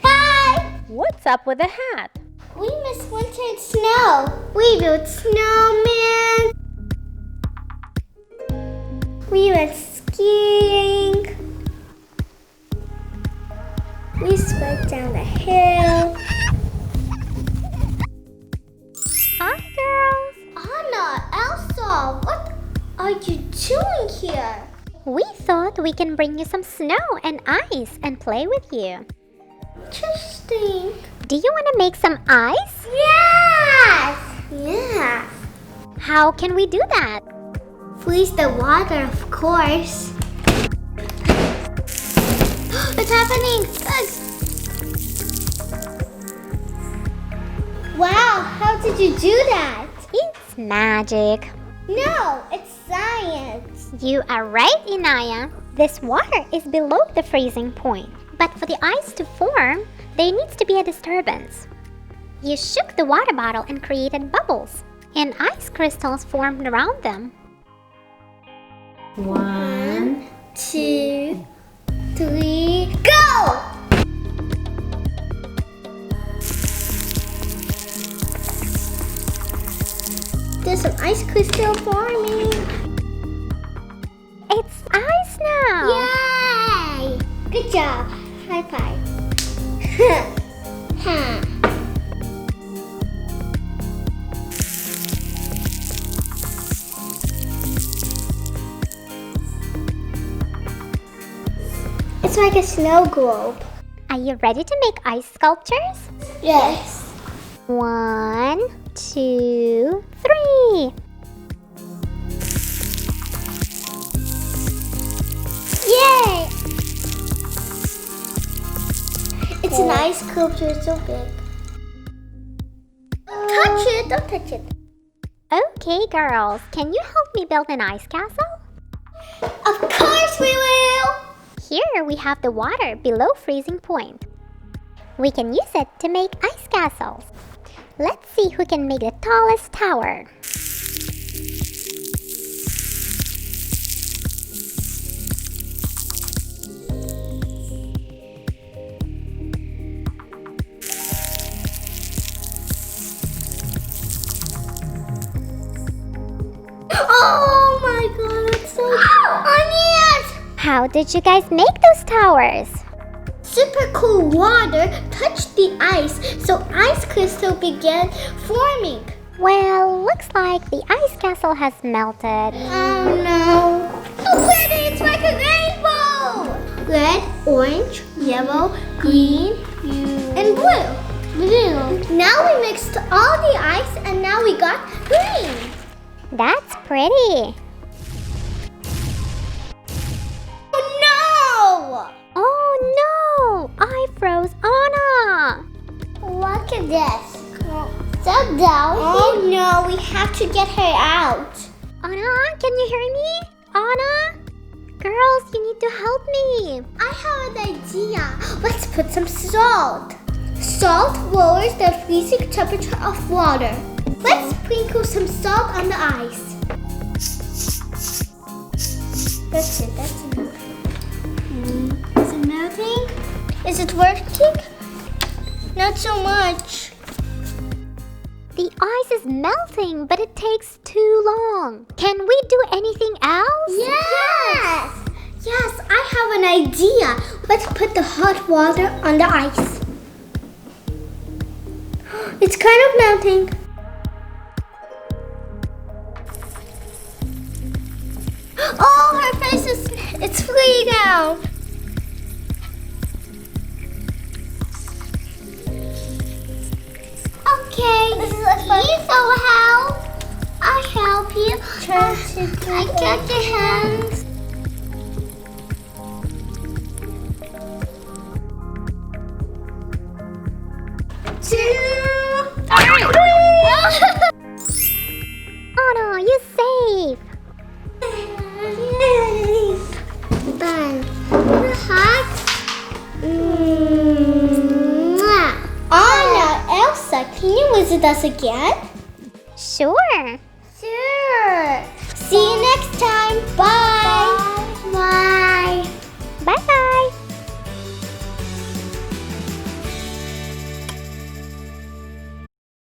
Hi! What's up with the hat? We miss winter and snow. We built snowmen. We went skiing. We slid down the hill. Hi, girls. Anna, Elsa, what are you doing here? We thought we can bring you some snow and ice and play with you. Interesting. Do you want to make some ice? Yes! Yeah. How can we do that? Freeze the water, of course. What's happening? Wow, how did you do that? It's magic. No, it's science. You are right, Inaya. This water is below the freezing point. But for the ice to form, there needs to be a disturbance. You shook the water bottle and created bubbles, and ice crystals formed around them. 1, 2, 3, go! There's some ice crystal forming. It's ice now! Yay! Good job. High five. It's like a snow globe. Are you ready to make ice sculptures? Yes. 1, 2, 3. Yay! It's an ice sculpture, it's so big. Touch it, don't touch it. Okay, girls, can you help me build an ice castle? Of course we will! Here we have the water below freezing point. We can use it to make ice castles. Let's see who can make the tallest tower. Oh my god, it's so onions! How did you guys make those towers? Super cool water touched the ice, so ice crystal began forming. Well, looks like the ice castle has melted. Oh no! So pretty, it's like a rainbow! Red, orange, yellow, green, and blue. Now we mixed all the ice and now we got green. That's pretty. Oh Oh no! I froze Anna! no! Look at this. So down. Oh no, we have to get her out. Anna, can you hear me? Anna? Girls, you need to help me. I have an idea. Let's put some salt. Salt lowers the freezing temperature of water. Let's sprinkle some salt on the ice. That's it, that's enough. Is it melting? Is it working? Not so much. The ice is melting, but it takes too long. Can we do anything else? Yes! Yes, I have an idea. Let's put the hot water on the ice. It's kind of melting. Oh, her face it's free now. Okay, please help. I help you. I got your hands. Anna, you're safe. Fun. Hot. Anna, Elsa, can you visit us again? Sure. Sure. See you next time. Bye. Bye.